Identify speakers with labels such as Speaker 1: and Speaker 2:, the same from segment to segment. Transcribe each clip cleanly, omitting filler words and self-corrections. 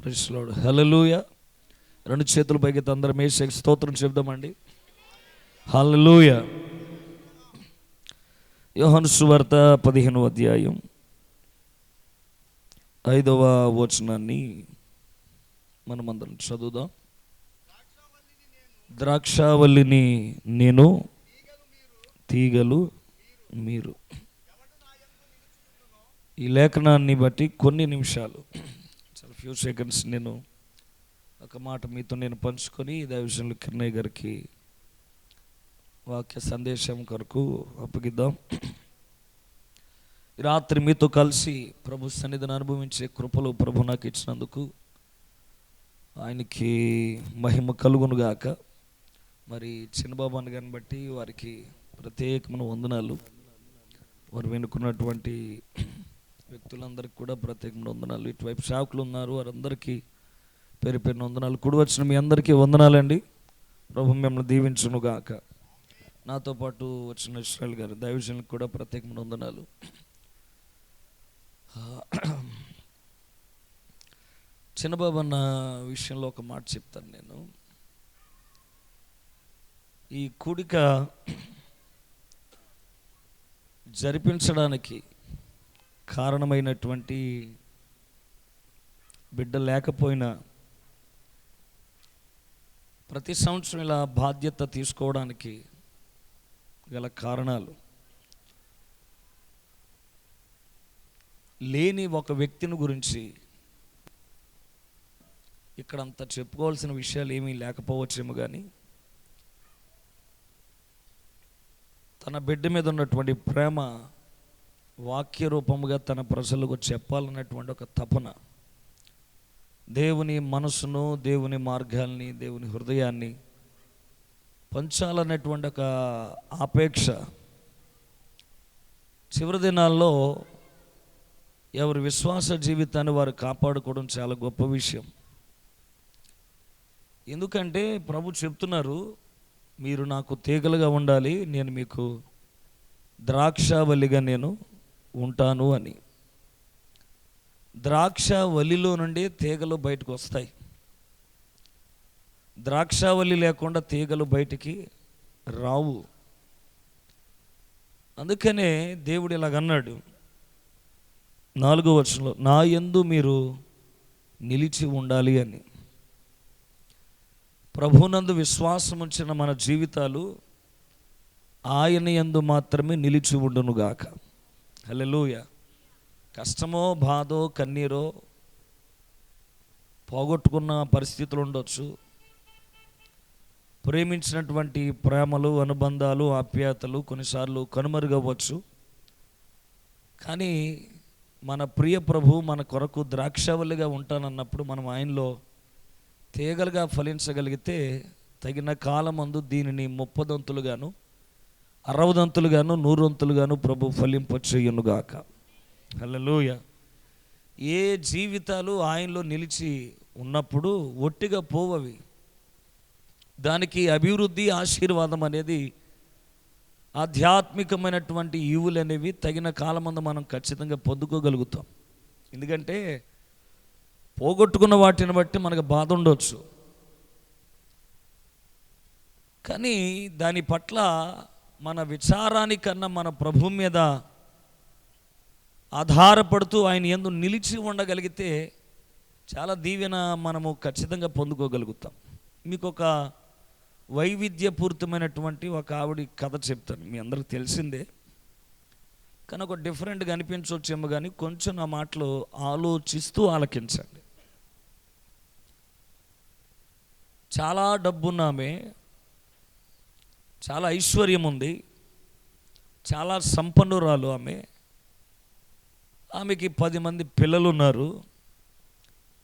Speaker 1: Praise lord. హల్లెలూయా. రెండు చేతుల పైకి అందరం యేసుకి స్తోత్రం చెప్దామండి. హల్లెలూయా. యోహాను సువార్త 15వ అధ్యాయం 5వ వచనాన్ని మనమందరం చదువుదాం. ద్రాక్షావల్లిని నేను, తీగలు మీరు. ఈ లేఖనాన్ని బట్టి కొన్ని నిమిషాలు, చాలా ఫ్యూ సెకండ్స్ నేను ఒక మాట మీతో నేను పంచుకొని దైవజనులు కిరణయ్య గారికి వాక్య సందేశం కొరకు అప్పగిద్దాం. రాత్రి మీతో కలిసి ప్రభు సన్నిధిని అనుభవించే కృపలు ప్రభు నాకు ఇచ్చినందుకు ఆయనకి మహిమ కలుగునుగాక. మరి చిన్నబాబు అన్నగారిని బట్టి వారికి ప్రత్యేకమైన వందనాలు. వారు వెనుకున్నటువంటి వ్యక్తులందరికీ కూడా ప్రత్యేకమైన వందనాలు. ఇటువైపు సేవకులు ఉన్నారు, వారందరికీ పేరు పేరున వందనాలు. కూడి వచ్చిన మీ అందరికీ వందనాలండి. ప్రభు మిమ్మల్ని దీవించునుగాక. నాతో పాటు వచ్చిన ఇశ్రాయేల్ గారు దైవజనులకు కూడా ప్రత్యేకమైన వందనాలు. చిన్నబాబు అన్న విషయంలో ఒక మాట చెప్తాను నేను. ఈ కూడిక జరిపించడానికి కారణమైనటువంటి బిడ్డ లేకపోయినా ప్రతి సంవత్సరం ఇలా బాధ్యత తీసుకోవడానికి గల కారణాలు, లేని ఒక వ్యక్తిని గురించి ఇక్కడ అంత చెప్పుకోవాల్సిన విషయాలు ఏమీ లేకపోవచ్చేమో, కానీ తన బిడ్డ మీద ఉన్నటువంటి ప్రేమ వాక్య రూపముగా తన ప్రజలకు చెప్పాలన్నటువంటి ఒక తపన, దేవుని మనసును, దేవుని మార్గాల్ని, దేవుని హృదయాన్ని పంచాలన్నటువంటి ఒక ఆపేక్ష చివరి దినాల్లో ఎవరి విశ్వాస జీవితాన్ని వారు కాపాడుకోవడం చాలా గొప్ప విషయం. ఎందుకంటే ప్రభు చెప్తున్నారు, మీరు నాకు తీగలుగా ఉండాలి, నేను మీకు ద్రాక్షావల్లిగా నేను ఉంటాను అని. ద్రాక్షావల్లిలో నుండి తీగలు బయటకు వస్తాయి. ద్రాక్షావల్లి లేకుండా తీగలు బయటికి రావు. అందుకనే దేవుడు ఇలాగన్నాడు 4వ వచనంలో, నా యందు మీరు నిలిచి ఉండాలి అని. ప్రభునందు విశ్వాసం ఉంచిన మన జీవితాలు ఆయన యందు మాత్రమే నిలిచి ఉండునుగాక. హల్లెలూయా. కష్టమో, బాధో, కన్నీరో, పోగొట్టుకున్న పరిస్థితులు ఉండొచ్చు, ప్రేమించినటువంటి ప్రేమలు, అనుబంధాలు, ఆప్యాయతలు కొన్నిసార్లు కనుమరుగవచ్చు. కానీ మన ప్రియ ప్రభు మన కొరకు ద్రాక్షావల్లిగా ఉంటానన్నప్పుడు మనం ఆయనలో తీగలుగా ఫలించగలిగితే తగిన కాలమందు దీనిని 30 దంతులుగాను, 60 దంతులుగాను, 100 దంతులుగాను ప్రభు ఫలింపచేయునుగాక. హల్లెలూయా. ఏ జీవితాలు ఆయనలో నిలిచి ఉన్నప్పుడు ఒట్టిగా పోవవి. దానికి అభివృద్ధి, ఆశీర్వాదం అనేది, ఆధ్యాత్మికమైనటువంటి ఈవులు అనేవి తగిన కాలమందు మనం ఖచ్చితంగా పొందుకోగలుగుతాం. ఎందుకంటే పోగొట్టుకున్న వాటిని బట్టి మనకు బాధ ఉండవచ్చు, కానీ దాని పట్ల మన విచారానికన్నా మన ప్రభు మీద ఆధారపడుతూ ఆయన యందు నిలిచి ఉండగలిగితే చాలా దీవెన మనము ఖచ్చితంగా పొందుకోగలుగుతాం. మీకు ఒక వైవిధ్యపూరితమైనటువంటి ఒక ఆవిడ కథ చెప్తాను. మీ అందరికి తెలిసిందే, కానీ ఒక డిఫరెంట్గా అనిపించవచ్చేమో, కానీ కొంచెం నా మాటలు ఆలోచిస్తూ ఆలకించండి. చాలా డబ్బున్నామే, చాలా ఐశ్వర్యం ఉంది, చాలా సంపన్నురాలు ఆమెకి 10 మంది పిల్లలు ఉన్నారు,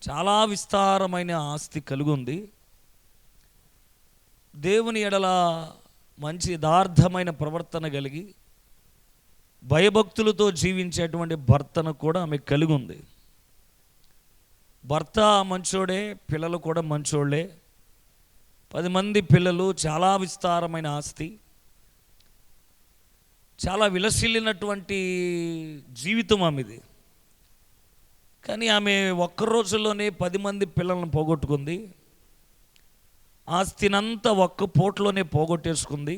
Speaker 1: చాలా విస్తారమైన ఆస్తి కలిగి ఉంది. దేవుని ఎడల మంచి యథార్థమైన ప్రవర్తన కలిగి భయభక్తులతో జీవించేటువంటి భర్తను కూడా ఆమె కలిగి ఉంది. భర్త మంచోడే, పిల్లలు కూడా మంచోళ్ళే, 10 మంది పిల్లలు, చాలా విస్తారమైన ఆస్తి, చాలా విలసిల్లినటువంటి జీవితం ఆమెది. కానీ ఆమె ఒక్క రోజుల్లోనే 10 మంది పిల్లలను పోగొట్టుకుంది. ఆస్తినంతా ఒక్క పూటలోనే పోగొట్టేసుకుంది.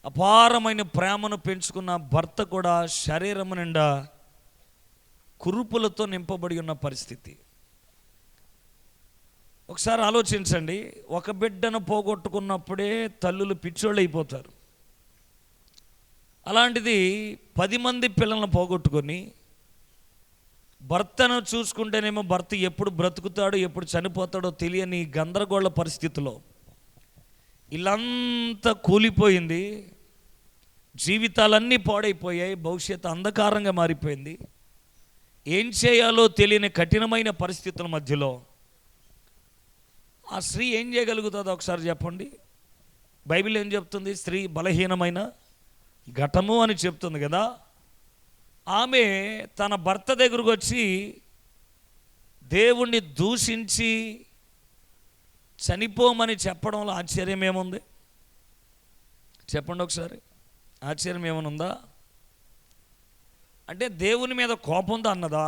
Speaker 1: అపారమైన ప్రేమను పెంచుకున్న భర్త కూడా శరీరం నిండా కురుపులతో నింపబడి ఉన్న పరిస్థితి. ఒకసారి ఆలోచించండి, ఒక బిడ్డను పోగొట్టుకున్నప్పుడే తల్లులు పిచ్చోళ్ళు అయిపోతారు. అలాంటిది 10 మంది పిల్లలను పోగొట్టుకొని భర్తను చూసుకుంటేనేమో భర్త ఎప్పుడు బ్రతుకుతాడో ఎప్పుడు చనిపోతాడో తెలియని గందరగోళ పరిస్థితిలో ఇల్లంతా కూలిపోయింది, జీవితాలన్నీ పాడైపోయాయి, భవిష్యత్తు అంధకారంగా మారిపోయింది. ఏం చేయాలో తెలియని కఠినమైన పరిస్థితుల మధ్యలో ఆ స్త్రీ ఏం చేయగలుగుతుందో ఒకసారి చెప్పండి. బైబిల్ ఏం చెప్తుంది? స్త్రీ బలహీనమైన ఘటము అని చెప్తుంది కదా. ఆమె తన భర్త దగ్గరకు వచ్చి దేవుణ్ణి దూషించి చనిపోమని చెప్పడంలో ఆశ్చర్యం ఏముంది? చెప్పండి ఒకసారి, ఆశ్చర్యం ఏమైనా ఉందా? అంటే దేవుని మీద కోపంతో అన్నదా?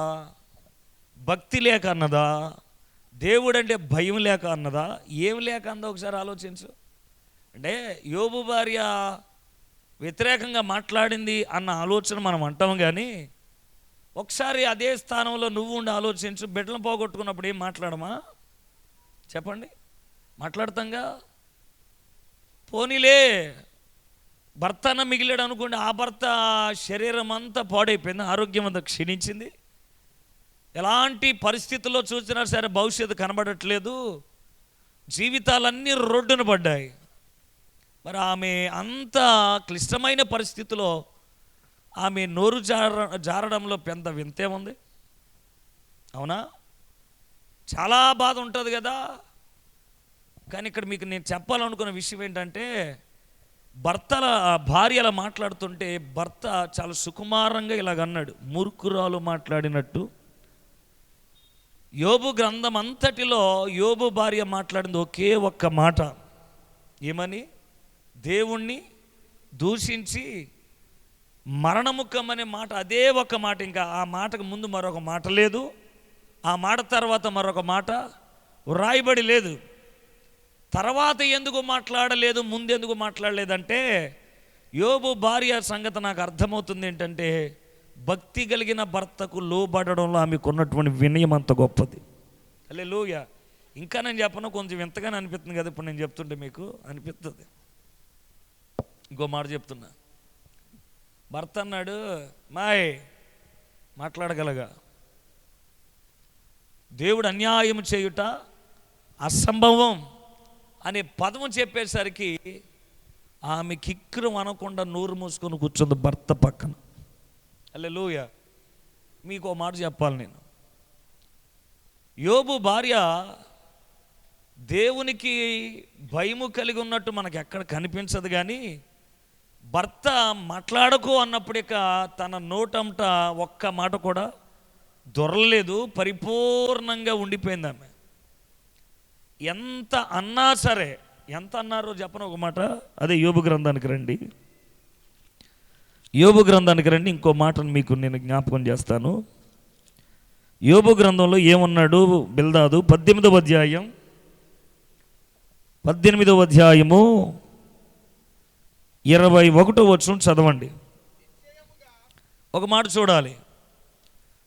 Speaker 1: భక్తి లేక అన్నదా? దేవుడు అంటే భయం లేక అన్నదా? ఏం లేక అందా? ఒకసారి ఆలోచించు. అంటే యోబు భార్య వ్యతిరేకంగా మాట్లాడింది అన్న ఆలోచన మనం అంటాం, కానీ ఒకసారి అదే స్థానంలో నువ్వు ఉండి ఆలోచించు. బిడ్డలు పోగొట్టుకున్నప్పుడు ఏం మాట్లాడమా? చెప్పండి, మాట్లాడతాంగా. పోనీలే భర్తన మిగిలాడు అనుకోండి, ఆ భర్త శరీరం అంతా పాడైపోయింది, ఆరోగ్యం అంతా క్షీణించింది, ఎలాంటి పరిస్థితుల్లో చూసినా సరే భవిష్యత్తు కనబడట్లేదు, జీవితాలన్నీ రోడ్డున పడ్డాయి. మరి ఆమె అంత క్లిష్టమైన పరిస్థితిలో ఆమె నోరు జారడంలో పెద్ద వింతే ఉంది, అవునా? చాలా బాధ ఉంటుంది కదా. కానీ ఇక్కడ మీకు నేను చెప్పాలనుకున్న విషయం ఏంటంటే, భార్యలా మాట్లాడుతుంటే భర్త చాలా సుకుమారంగా ఇలాగన్నాడు, మూర్ఖురాలు మాట్లాడినట్టు. యోబు గ్రంథం అంతటిలో యోబు భార్య మాట్లాడింది ఒకే ఒక్క మాట. ఏమని? దేవుణ్ణి దూషించి మరణముఖం అనే మాట, అదే ఒక మాట. ఇంకా ఆ మాటకు ముందు మరొక మాట లేదు, ఆ మాట తర్వాత మరొక మాట వ్రాయబడి లేదు. తర్వాత ఎందుకు మాట్లాడలేదు, ముందెందుకు మాట్లాడలేదంటే, యోబు భార్య సంగతి నాకు అర్థమవుతుంది ఏంటంటే, భక్తి కలిగిన భర్తకు లోబడడంలో ఆమెకు ఉన్నటువంటి వినయం అంత గొప్పది. హల్లెలూయా. ఇంకా నేను చెప్పను, కొంచెం వింతగానే అనిపిస్తుంది కదా ఇప్పుడు నేను చెప్తుంటే, మీకు అనిపిస్తుంది. ఇంకో మాట చెప్తున్నా. భర్త అన్నాడు, మాయ్ మాట్లాడగలగా, దేవుడు అన్యాయం చేయుట అసంభవం అనే పదము చెప్పేసరికి ఆమె కిక్కురం అనకుండా నోరు మూసుకొని కూర్చుంది భర్త పక్కన. హల్లెలూయా. మీకు ఓ మాట చెప్పాలి నేను. యోబు భార్య దేవునికి భయము కలిగి ఉన్నట్టు మనకు ఎక్కడ కనిపించదు, కానీ భర్త మాట్లాడకు అన్నప్పుడు ఇక తన నోటంట ఒక్క మాట కూడా దొరలేదు, పరిపూర్ణంగా ఉండిపోయింది ఆమె. ఎంత అన్నా సరే, ఎంత అన్నారో చెప్పను ఒక మాట. అదే యోబు గ్రంథానికి రండి, యోబు గ్రంథానికి రండి. ఇంకో మాటను మీకు నేను జ్ఞాపకం చేస్తాను. యోబు గ్రంథంలో ఏమన్నాడు బిల్దాదు? 18వ అధ్యాయము 21వ వచనం చదవండి. ఒక మాట చూడాలి.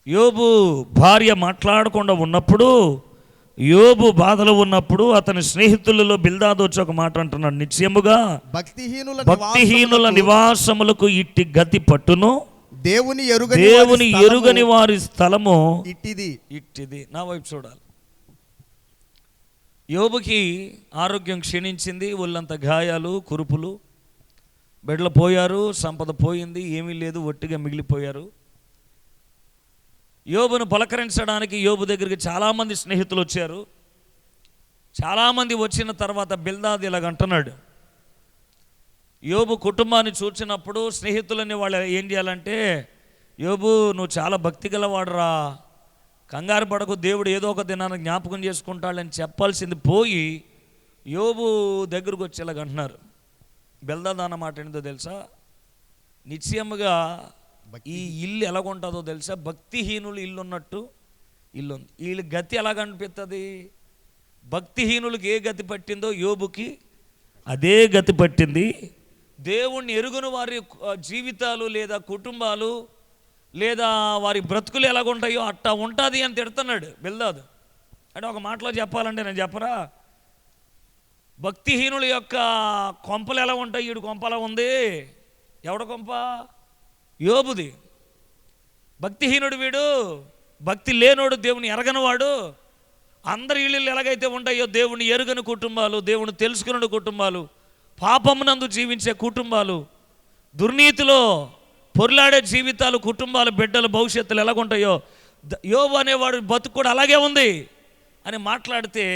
Speaker 1: యోబు భార్య మాట్లాడకుండా ఉన్నప్పుడు, యోబు బాధలో ఉన్నప్పుడు అతని స్నేహితులలో బిల్దాదు వచ్చి ఒక మాట అంటున్నాడు, నిశ్చయముగా భక్తిహీనుల నివాసములకు ఇట్టి గతి పట్టును, దేవుని ఎరుగని వారి స్థలము ఇట్టిది. నా వైపు చూడాలి. యోబుకి ఆరోగ్యం క్షీణించింది, ఒళ్ళంత గాయాలు, కురుపులు, బెడ్లు పోయారు, సంపద పోయింది, ఏమీ లేదు, ఒట్టిగా మిగిలిపోయారు. యోబును పలకరించడానికి యోబు దగ్గరికి చాలామంది స్నేహితులు వచ్చారు. చాలామంది వచ్చిన తర్వాత బిల్దాదు ఇలాగంటున్నాడు. యోబు కుటుంబాన్ని చూసినప్పుడు స్నేహితులని వాళ్ళు ఏం చేయాలంటే, యోబు నువ్వు చాలా భక్తి గలవాడురా, కంగారు పడకు, దేవుడు ఏదో ఒక దినాన్ని జ్ఞాపకం చేసుకుంటాడని చెప్పాల్సింది పోయి యోబు దగ్గరకు వచ్చి ఇలాగంటున్నారు. బిల్దాదు అన్న మాట ఏంటో తెలుసా? నిశ్చయముగా ఈ ఇల్లు ఎలాగుంటుందో తెలుసా? భక్తిహీనులు ఇల్లు ఉన్నట్టు ఇల్లు ఉంది. వీళ్ళ గతి ఎలాగనిపిస్తుంది? భక్తిహీనులకి ఏ గతి పట్టిందో యోబుకి అదే గతి పట్టింది. దేవుణ్ణి ఎరుగుని వారి జీవితాలు లేదా కుటుంబాలు లేదా వారి బ్రతుకులు ఎలాగుంటాయో అట్టా ఉంటుంది అని తిడుతున్నాడు బిల్దాదు. అంటే ఒక మాటలో చెప్పాలంటే, నేను చెప్పరా, భక్తిహీనుల యొక్క కొంపలు ఎలా ఉంటాయి? వీడు కొంప ఎలా ఉంది. ఎవడ కొంప? యోబుది. భక్తిహీనుడు వీడు, భక్తి లేనోడు, దేవుని ఎరగనివాడు. అందరి ఇళ్ళు ఎలాగైతే ఉంటాయో దేవుని ఎరుగని కుటుంబాలు, దేవుని తెలుసుకున్న కుటుంబాలు, పాపమునందు జీవించే కుటుంబాలు, దుర్నీతిలో పొర్లాడే జీవితాలు, కుటుంబాలు, బిడ్డలు భవిష్యత్తులు ఎలాగుంటాయో యోబు అనేవాడు బతుకు కూడా అలాగే ఉంది అని మాట్లాడితే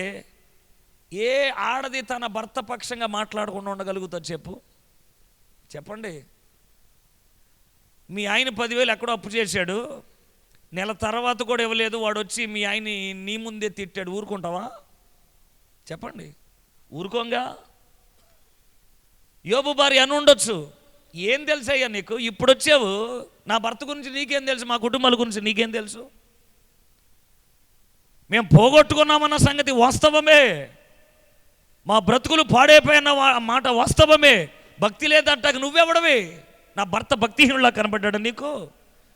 Speaker 1: ఏ ఆడది తన భర్త పక్షంగా మాట్లాడకుండా ఉండగలుగుతుంది చెప్పండి. మీ ఆయన 10,000 ఎక్కడో అప్పు చేశాడు, నెల తర్వాత కూడా ఇవ్వలేదు, వాడు వచ్చి మీ ఆయన్ని నీ ముందే తిట్టాడు, ఊరుకుంటావా? చెప్పండి, ఊరుకోంగా. యోబు భార్య అని ఉండొచ్చు, ఏం తెలుసయ్యా నీకు? ఇప్పుడు వచ్చావు, నా భర్త గురించి నీకేం తెలుసు, మా కుటుంబాల గురించి నీకేం తెలుసు? మేము పోగొట్టుకున్నామన్న సంగతి వాస్తవమే, మా బ్రతుకులు పాడైపోయిన మాట వాస్తవమే. భక్తి లేదంటాక నువ్వెవడవి? నా భర్త భక్తిహీనులా కనబడ్డాడు నీకు?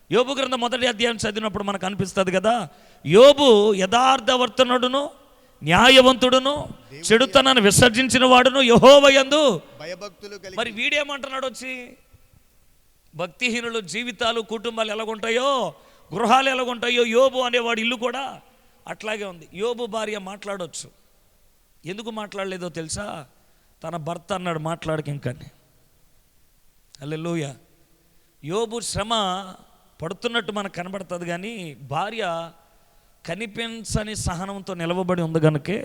Speaker 1: యోబు గ్రంథం 1వ అధ్యాయం చదివినప్పుడు మనకు అనిపిస్తుంది కదా, యోబు యథార్థవర్తనుడును, న్యాయవంతుడును, చెడుతనాన్ని విసర్జించిన వాడును, యెహోవా యందు భయభక్తులు కలిగి. మరి వీడేమంటున్నాడు వచ్చి? భక్తిహీనులు జీవితాలు, కుటుంబాలు ఎలాగుంటాయో, గృహాలు ఎలాగుంటాయో, యోబు అనేవాడు ఇల్లు కూడా అట్లాగే ఉంది. యోబు భార్య మాట్లాడొచ్చు, ఎందుకు మాట్లాడలేదో తెలుసా? తన భర్త అన్నాడు మాట్లాడక ఇంకని. హల్లెలూయా. యోబు శ్రమ పడుతున్నట్టు మనకు కనబడుతుంది, కానీ భార్య కనిపించని సహనంతో నిలవబడి ఉంది కనుకే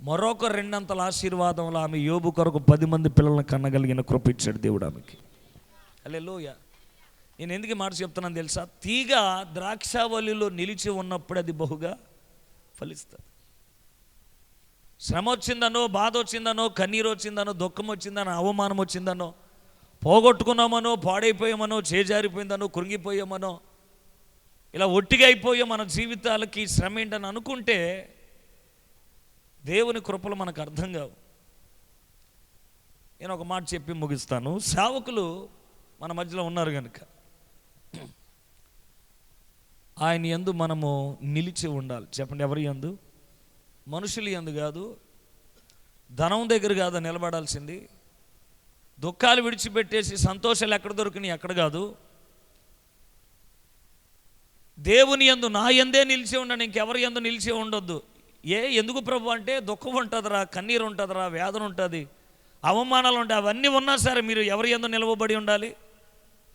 Speaker 1: మరొక 2 అంతల ఆశీర్వాదంలో ఆమె యోబు కొరకు 10 మంది పిల్లలను కన్నగలిగిన కృప ఇచ్చాడు దేవుడు ఆమెకి. హల్లెలూయా. నేను ఎందుకు మాట చెప్తున్నాను తెలుసా? తీగ ద్రాక్షావల్లిలో నిలిచి ఉన్నప్పుడు అది బహుగా ఫలిస్తుంది. శ్రమ వచ్చిందనో, బాధ వచ్చిందనో, కన్నీరు వచ్చిందనో, దుఃఖం వచ్చిందనో, అవమానం వచ్చిందనో, పోగొట్టుకున్నామనో, పాడైపోయామనో, చేజారిపోయిందనో, కృంగిపోయామనో, ఇలా ఒట్టిగా అయిపోయే మన జీవితాలకి శ్రమ ఏంటని అనుకుంటే దేవుని కృపలు మనకు అర్థం కావు. నేను ఒక మాట చెప్పి ముగిస్తాను. సేవకులు మన మధ్యలో ఉన్నారు కనుక ఆయన యందు మనము నిలిచి ఉండాలి. చెప్పండి, ఎవరి యందు? మనుషుల యందు కాదు, ధనం దగ్గర కాదు నిలబడాల్సింది. దుఃఖాలు విడిచిపెట్టేసి సంతోషాలు ఎక్కడ దొరికినాయి అక్కడ కాదు, దేవుని యందు, నా యందే నిలిచి ఉండండి, ఇంకెవరి యందు నిలిచి ఉండొద్దు. ఎందుకు ప్రభు అంటే, దుఃఖం ఉంటుందిరా, కన్నీరు ఉంటుందిరా, వేదన ఉంటుంది, అవమానాలు ఉంటాయి, అవన్నీ ఉన్నా సరే మీరు ఎవరి యందు నిలవబడి ఉండాలి?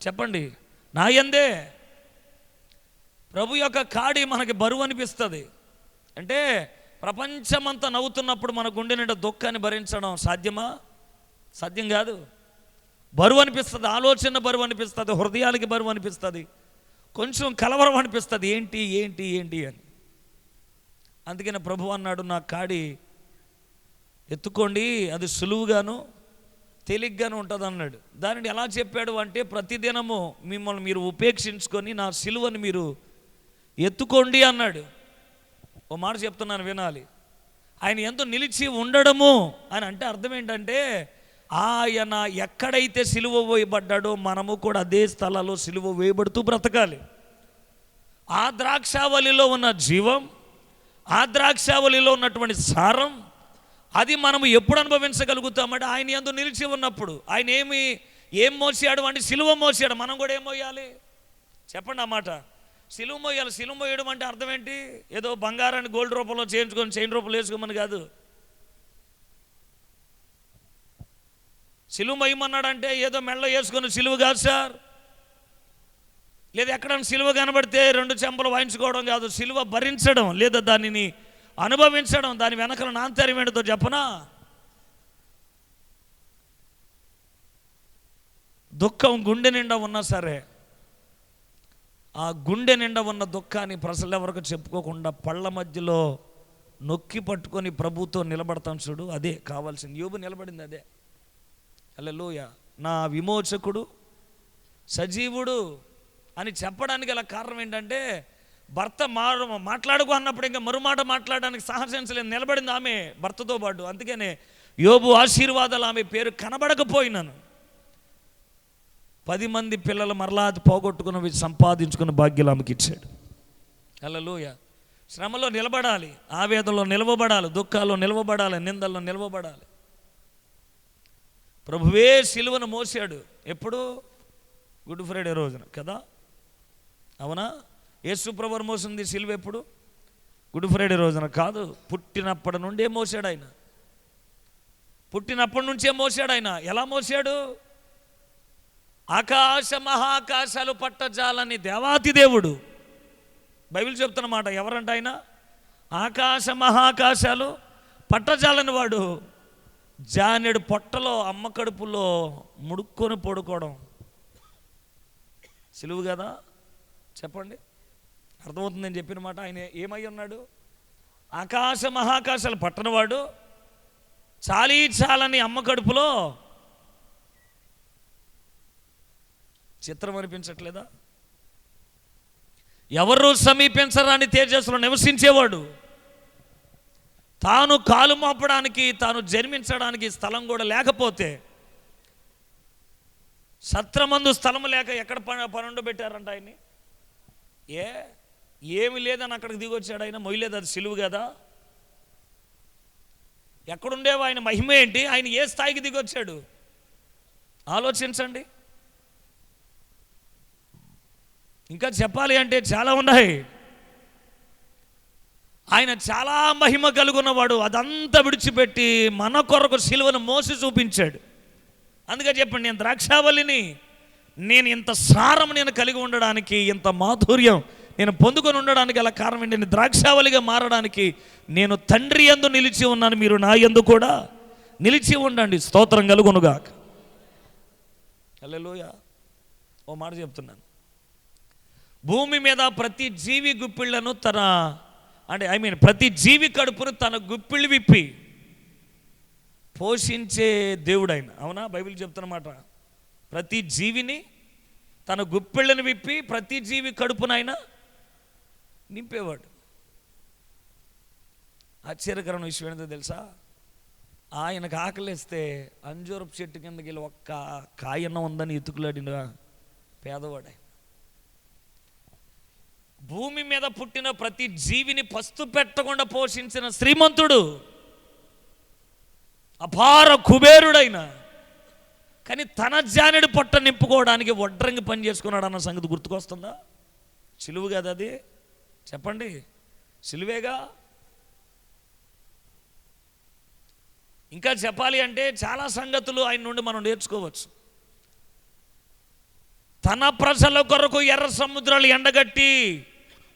Speaker 1: చెప్పండి, నా యందే. ప్రభు యొక్క కాడి మనకి బరువు అనిపిస్తుంది. అంటే ప్రపంచమంతా నవ్వుతున్నప్పుడు మన గుండె నిండా దుఃఖాన్ని భరించడం సాధ్యమా? సాధ్యం కాదు. బరువు అనిపిస్తుంది, ఆలోచన బరువు అనిపిస్తుంది, హృదయాలకి బరువు అనిపిస్తుంది, కొంచెం కలవరం అనిపిస్తుంది, ఏంటి ఏంటి ఏంటి అని. అందుకని ప్రభు అన్నాడు, నా కాడి ఎత్తుకోండి, అది సులువుగాను తేలిగ్గాను ఉంటుంది అన్నాడు. దానిని ఎలా చెప్పాడు అంటే, ప్రతిదినము మిమ్మల్ని మీరు ఉపేక్షించుకొని నా సిలువని మీరు ఎత్తుకోండి అన్నాడు. ఓ మాట చెప్తున్నాను వినాలి. ఆయన ఎంతో నిలిచి ఉండడము అని అంటే అర్థం ఏంటంటే, ఆయన ఎక్కడైతే సిలువ వేయబడ్డాడో మనము కూడా అదే స్థలాల్లో సిలువ వేయబడుతూ బ్రతకాలి. ఆ ద్రాక్షావళిలో ఉన్న జీవం, ఆ ద్రాక్షావళిలో ఉన్నటువంటి సారం, అది మనము ఎప్పుడు అనుభవించగలుగుతామంటే ఆయన యందు నిలిచి ఉన్నప్పుడు. ఆయన ఏం మోసాడు అంటే సిలువ మోసాడు. మనం కూడా ఏం మోయాలి? చెప్పండి ఆ మాట. సిలువ మోయాలి. సిలువ మోయడం అంటే అర్థం ఏంటి? ఏదో బంగారాన్ని గోల్డ్ రూపంలో చేయించుకొని చైన్ రూపంలో వేసుకోమని కాదు. సిలువ మోయమన్నాడంటే ఏదో మెడలో వేసుకొని సిలువ కాదు సార్. లేదా ఎక్కడైనా సిలువ కనబడితే 2 చెంపలు వాయించుకోవడం కాదు. సిలువ భరించడం లేదా దానిని అనుభవించడం, దాని వెనకల నాంతర్యం ఏంటో చెప్పనా? దుఃఖం గుండె నిండా ఉన్నా సరే, ఆ గుండె నిండా ఉన్న దుఃఖాన్ని ప్రజలు ఎవరికి చెప్పుకోకుండా పళ్ళ మధ్యలో నొక్కి పట్టుకొని ప్రభుతో నిలబడతాం చూడు, అదే కావాల్సింది. యోబు నిలబడింది అదే. హల్లెలూయా. నా విమోచకుడు, సజీవుడు, అని చెప్పడానికి గల కారణం ఏంటంటే భర్త మాట్లాడుకో అన్నప్పుడు ఇంకా మరుమాట మాట్లాడడానికి సాహసించలేదు, నిలబడింది ఆమె భర్తతో పాటు. అందుకనే యోబు ఆశీర్వాదాలు ఆమె పేరు కనబడకపోయినాను 10 మంది పిల్లలు మరలా పోగొట్టుకుని సంపాదించుకున్న భాగ్యాలు ఆమెకి ఇచ్చాడు. హల్లెలూయా. శ్రమలో నిలబడాలి, ఆవేదనలో నిలవబడాలి, దుఃఖాల్లో నిలవబడాలి, నిందల్లో నిలవబడాలి. ప్రభువే సిలువను మోసాడు. ఎప్పుడు? గుడ్ ఫ్రైడే రోజున కదా, అవునా? యేసు ప్రభువు మోసింది సిలువ ఎప్పుడు? గుడ్ ఫ్రైడే రోజున కాదు, పుట్టినప్పటి నుండే మోసాడు ఆయన. పుట్టినప్పటి నుంచే మోసాడు ఆయన. ఎలా మోసాడు? ఆకాశ మహాకాశాలు పట్టజాలని దేవాతి దేవుడు, బైబిల్ చెప్తున్నమాట. ఎవరంట ఆయన? ఆకాశ మహాకాశాలు పట్టజాలని వాడు జానెడు పొట్టలో అమ్మ కడుపులో ముడుక్కొని పడుకోవడం సిలువు కదా? చెప్పండి, అర్థమవుతుందని చెప్పిన మాట. ఆయన ఏమై ఉన్నాడు? ఆకాశ మహాకాశాలు పట్టనవాడు చాలని అమ్మ కడుపులో. చిత్రం అనిపించట్లేదా? ఎవరు సమీపించరాని తేజస్సులో నివసించేవాడు, తాను కాలు మోపడానికి, తాను జన్మించడానికి స్థలం కూడా లేకపోతే, సత్రమందు స్థలం లేక ఎక్కడ పనుండ పెట్టారంట ఆయన్ని. ఏమి లేదని అక్కడికి దిగొచ్చాడు ఆయన. మొయ్యలేదు, అది సిలువు కదా. ఎక్కడుండేవో ఆయన మహిమ ఏంటి? ఆయన ఏ స్థాయికి దిగొచ్చాడు ఆలోచించండి. ఇంకా చెప్పాలి అంటే చాలా ఉన్నాయి. ఆయన చాలా మహిమ కలుగున్నవాడు. అదంతా విడిచిపెట్టి మన కొరకు సిలువను మోసి చూపించాడు. అందుకే చెప్పండి, నేను ద్రాక్షావల్లిని, నేను ఇంత సారం నేను కలిగి ఉండడానికి, ఇంత మాధుర్యం నేను పొందుకొని ఉండడానికి గల కారణం ఏంటి? నేను ద్రాక్షావల్లిగా మారడానికి నేను తండ్రి యందు నిలిచి ఉన్నాను, మీరు నా యందు కూడా నిలిచి ఉండండి. స్తోత్రం కలుగునుగాక. హల్లెలూయా. ఓ మాట చెప్తున్నాను, భూమి మీద ప్రతి జీవి గుప్పిళ్లను ప్రతి జీవి కడుపును తన గుప్పిళ్ళు విప్పి పోషించే దేవుడు ఆయన. అవునా? బైబిల్ చెప్తున్నమాట. ప్రతి జీవిని తన గుప్పిళ్ళను విప్పి ప్రతి జీవి కడుపునైనా నింపేవాడు. ఆశ్చర్యకరమైన విషయం ఏంటో తెలుసా? ఆయనకు ఆకలిస్తే అంజూరపు చెట్టు కిందకి వెళ్ళి ఒక్క కాయన్న ఉందని ఎతుకులాడిన పేదవాడు. భూమి మీద పుట్టిన ప్రతి జీవిని పస్తు పెట్టకుండా పోషించిన శ్రీమంతుడు, అపార కుబేరుడైన, కానీ తన జానెడు పొట్ట నింపుకోవడానికి వడ్రంగి పని చేసుకున్నాడు అన్న సంగతి గుర్తుకొస్తుందా? సిలువు కదా అది? చెప్పండి, సిలువేగా. ఇంకా చెప్పాలి అంటే చాలా సంగతులు ఆయన నుండి మనం నేర్చుకోవచ్చు. తన ప్రజల కొరకు ఎర్ర సముద్రాలు ఎండగట్టి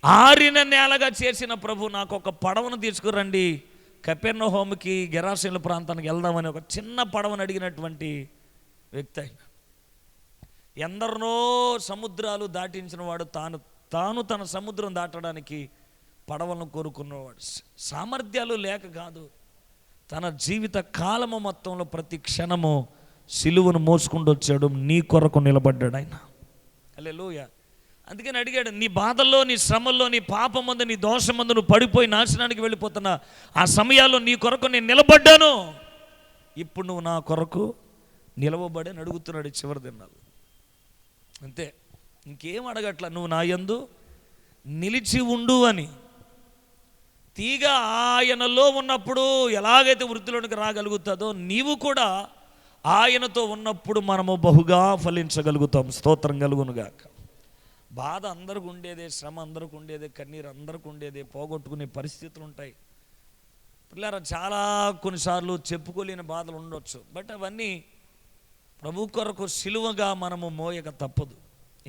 Speaker 1: ఆరిన నేలగా చేసిన ప్రభు, నాకు ఒక పడవను తీసుకురండి, కపెర్నహూముకి గెరాసేనుల ప్రాంతానికి వెళ్దామని ఒక చిన్న పడవను అడిగినటువంటి వ్యక్తి ఆయన. ఎందరినో సముద్రాలు దాటించిన వాడు తాను తన సముద్రం దాటడానికి పడవలను కోరుకున్నవాడు. సామర్థ్యాలు లేక కాదు, తన జీవిత కాలము మొత్తంలో ప్రతి క్షణము సిలువను మోసుకుంటూ వచ్చాడు, నీ కొరకు నిలబడ్డాడు ఆయన. హల్లెలూయా. అందుకని అడిగాడు, నీ బాధల్లో, నీ శ్రమల్లో, నీ పాపం ముందు, నీ దోషం ముందు నువ్వు పడిపోయి నాశనానికి వెళ్ళిపోతున్నా ఆ సమయాల్లో నీ కొరకు నేను నిలబడ్డాను, ఇప్పుడు నువ్వు నా కొరకు నిలవబడి అని అడుగుతున్నాడు చివరి దినాలు. అంతే, ఇంకేం అడగట్లా. నువ్వు నా యందు నిలిచి ఉండు అని. తీగ ఆయనలో ఉన్నప్పుడు ఎలాగైతే వృద్ధిలోనికి రాగలుగుతుందో, నీవు కూడా ఆయనతో ఉన్నప్పుడు మనము బహుగా ఫలించగలుగుతాం. స్తోత్రం కలుగునుగాక. బాధ అందరికి ఉండేదే, శ్రమ అందరికి ఉండేదే, కన్నీరు అందరికి ఉండేదే, పోగొట్టుకునే పరిస్థితులు ఉంటాయి పిల్లరా. చాలా కొన్నిసార్లు చెప్పుకోలేని బాధలు ఉండొచ్చు. బట్ అవన్నీ ప్రభు కొరకు సిలువగా మనము మోయక తప్పదు.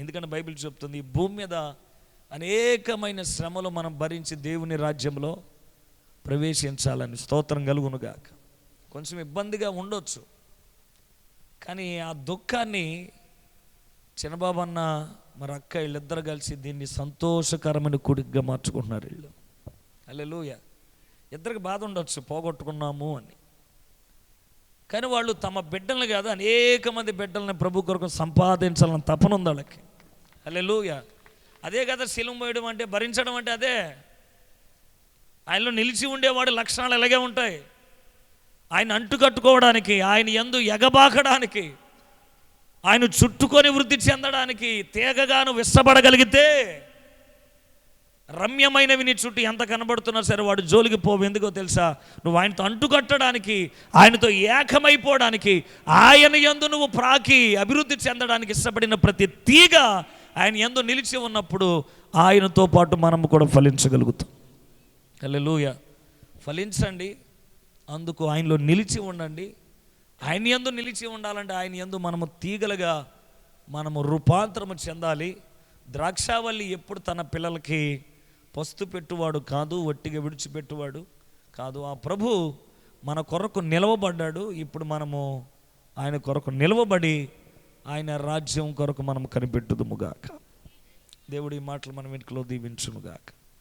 Speaker 1: ఎందుకంటే బైబిల్ చెప్తుంది, ఈ భూమి మీద అనేకమైన శ్రమలు మనం భరించి దేవుని రాజ్యంలో ప్రవేశించాలని. స్తోత్రం కలుగునుగాక. కొంచెం ఇబ్బందిగా ఉండొచ్చు, కానీ ఆ దుఃఖాన్ని చిన్నబాబు అన్న మరి అక్క వీళ్ళిద్దరు కలిసి దీన్ని సంతోషకరమైన కుడిగా మార్చుకుంటున్నారు వీళ్ళు. హల్లెలూయా. ఇద్దరికి బాధ ఉండొచ్చు, పోగొట్టుకున్నాము అని, కానీ వాళ్ళు తమ బిడ్డలను కాదు అనేక మంది బిడ్డలని ప్రభు కొరకు సంపాదించాలని తపన ఉంది వాళ్ళకి. హల్లెలూయా. అదే కదా శిలువ మోయడం అంటే, భరించడం అంటే అదే. ఆయనలో నిలిచి ఉండేవాడి లక్షణాలు ఎలాగే ఉంటాయి. ఆయన అంటుకట్టుకోవడానికి, ఆయన యందు ఎగబాకడానికి, ఆయన చుట్టుకొని వృద్ధి చెందడానికి తీగగాను విస్తబడగలిగితే రమ్యమైనవి నీ చుట్టూ ఎంత కనబడుతున్నా సరే వాడు జోలికి పోవు. ఎందుకో తెలుసా? నువ్వు ఆయనతో అంటుకట్టడానికి, ఆయనతో ఏకమైపోవడానికి, ఆయన యందు నువ్వు ప్రాకి అభివృద్ధి చెందడానికి ఇష్టపడిన ప్రతి తీగ ఆయన యందు నిలిచి ఉన్నప్పుడు ఆయనతో పాటు మనము కూడా ఫలించగలుగుతాం. హల్లెలూయా. ఫలించండి, అందుకు ఆయనలో నిలిచి ఉండండి. ఆయన యందు నిలిచి ఉండాలంటే ఆయన యందు మనము తీగలుగా మనము రూపాంతరము చెందాలి. ద్రాక్షావల్లి ఎప్పుడు తన పిల్లలకి పస్తు పెట్టువాడు కాదు, వట్టిగా విడిచిపెట్టువాడు కాదు. ఆ ప్రభు మన కొరకు నిలవబడ్డాడు. ఇప్పుడు మనము ఆయన కొరకు నిలవబడి ఆయన రాజ్యం కొరకు మనం కనిపెట్టుదుముగాక. దేవుడి మాటలు మనం వెనుకలో దీవించునుగాక.